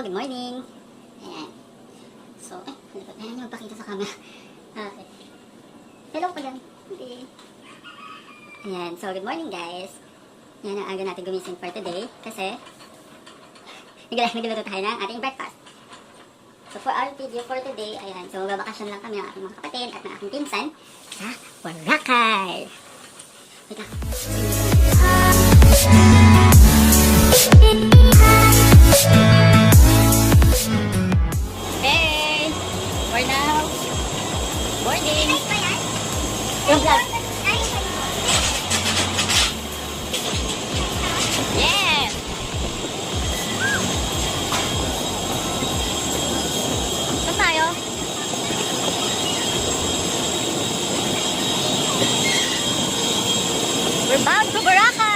good morning. Ayan. So, ayan yung magpakita sa camera. Okay. Hello ko lang. Okay. Ayan, so good morning guys. Yan ang aga natin gumising for today kasi nagluluto tayo ng ating breakfast. So for our video for today, ayan, so magbabakasyon lang kami ng aking mga kapatid at ng aking pinsan sa Boracay. Wait lang. Hey! We're now boarding. Yung vlog. Yes! Saan tayo? We're bound to Boracay!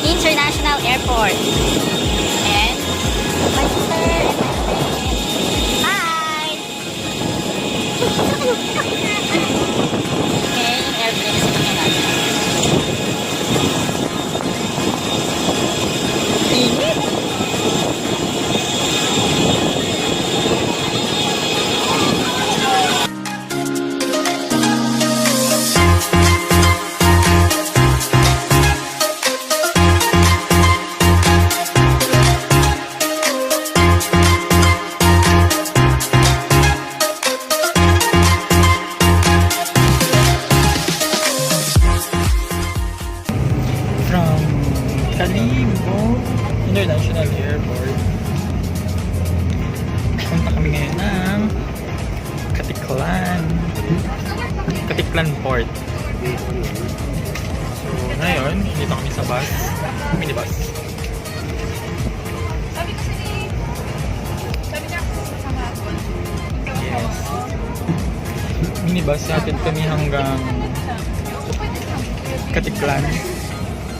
International Airport. And my sister and my friend. Hi! Okay, yung airplane sa kanya natin. International Airport. Punta kami ngayon ng Katiklan Port. So ngayon, dito kami sa bus, minibus. Yes. Minibus, hatid kami hanggang Katiklan.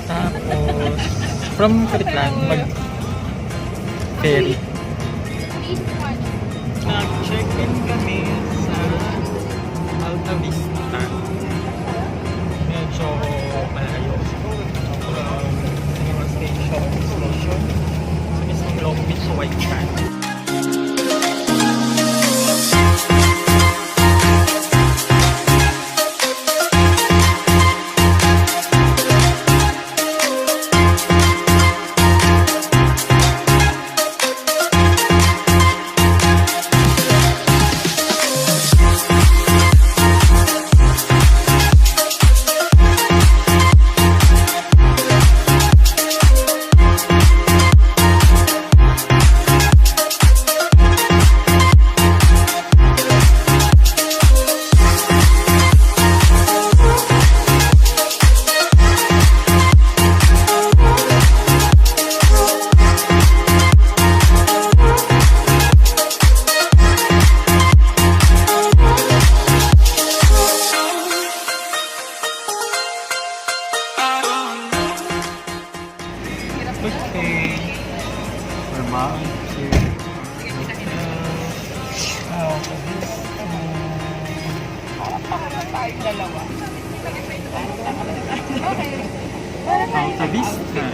Tapos from Katiklan, mag-ferry. Nag-check-in kami sa Alta Vista. Medyo malayo. Mga station. Sa mismong Long Beach, White Sand. Okay, we're bound to Alta Vista.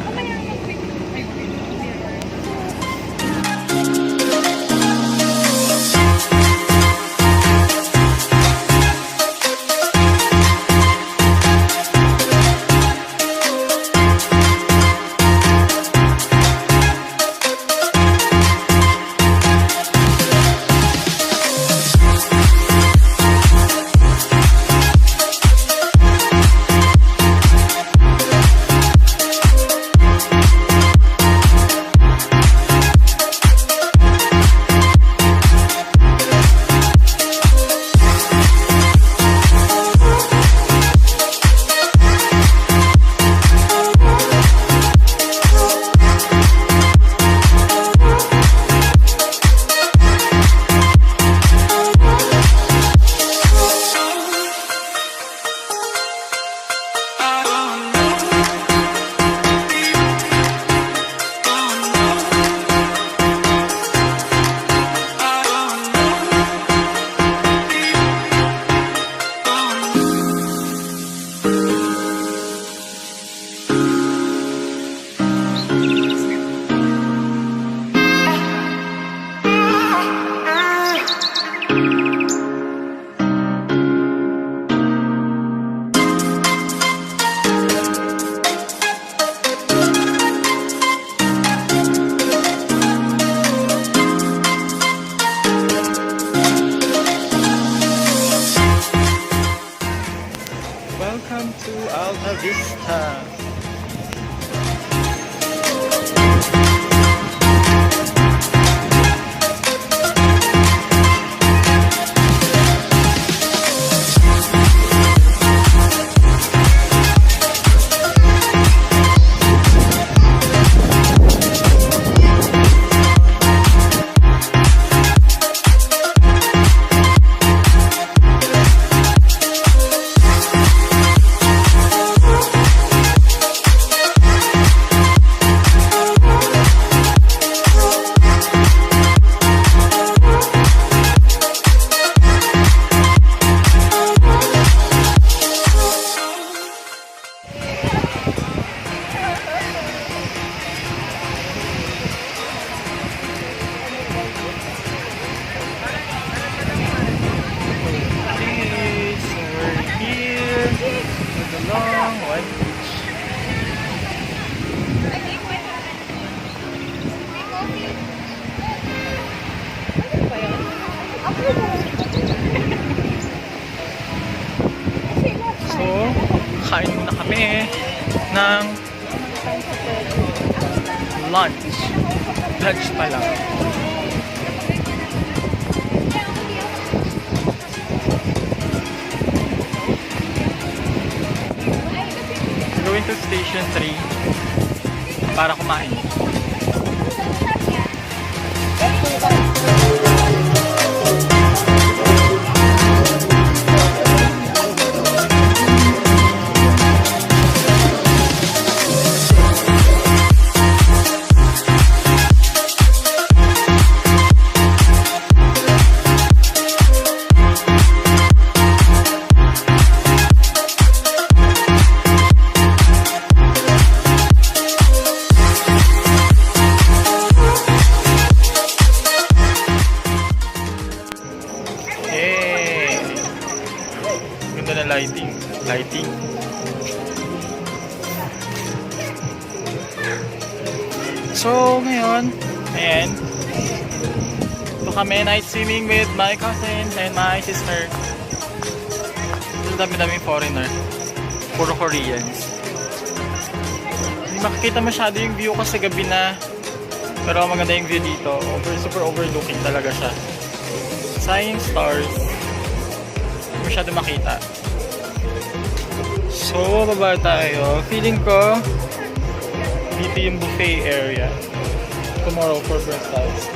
kami ng lunch. Lunch pa lang. Going to Station 3 para kumain. Ganda na lighting. So, ngayon, ayan. Ito kami night swimming with my cousins and my sister. Ito dami-daming foreigner. Puro Koreans. Hindi makikita masyado yung view kasi gabi na. Pero maganda yung view dito. Super overlooking talaga siya. Sayang stars. Hindi masyado makita. So, baba tayo. Feeling ko dito yung buffet area. Tomorrow for breakfast.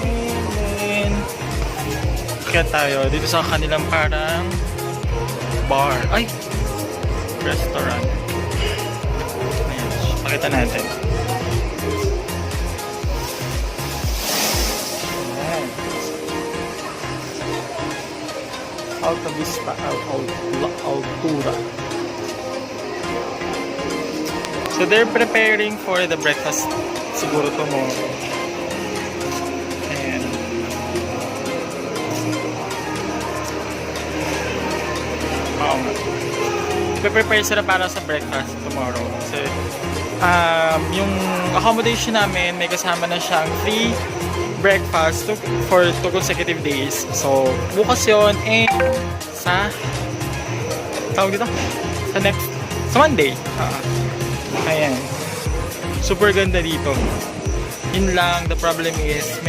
And then, kaya tayo dito sa kanilang parang bar. Ay! Restaurant. Ayan. Pakita natin. Ayan. Alta Vista Altura. So they're preparing for the breakfast siguro tomorrow. And prepare sila para sa breakfast tomorrow. So yung accommodation namin may kasama na siyang free breakfast for 2 consecutive days. So bukas yon and sa tawag dito sa Monday. Ayan. Super ganda dito. Yun lang, the problem is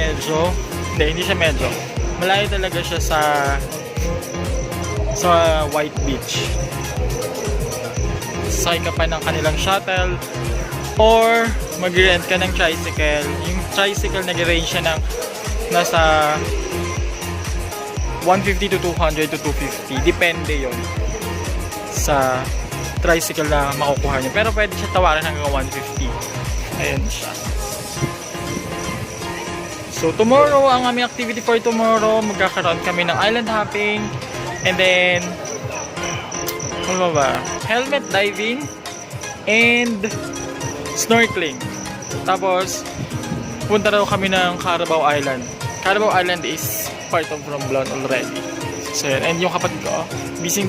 hindi siya medyo. Malayo talaga siya sa White Beach. Sakay ka pa ng kanilang shuttle or mag-rent ka ng tricycle. Yung tricycle nag-range siya ng nasa 150 to 200 to 250. Depende yon sa tricycle na makukuha niyo. Pero pwede siya tawaran hanggang 150. Ayan siya. So tomorrow, ang aming activity for tomorrow, magkakaroon kami ng island hopping. And then, ano ba? Helmet diving and snorkeling. Tapos, punta raw kami ng Carabao Island. Carabao Island is part of Romblon already. So yun. And yung kapatid ko, busy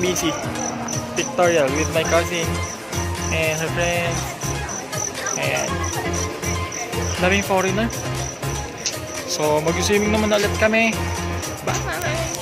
pictorial with my cousin and her friends. Ayan. Daming foreigner. So, mag-swimming naman ulit kami. Bye!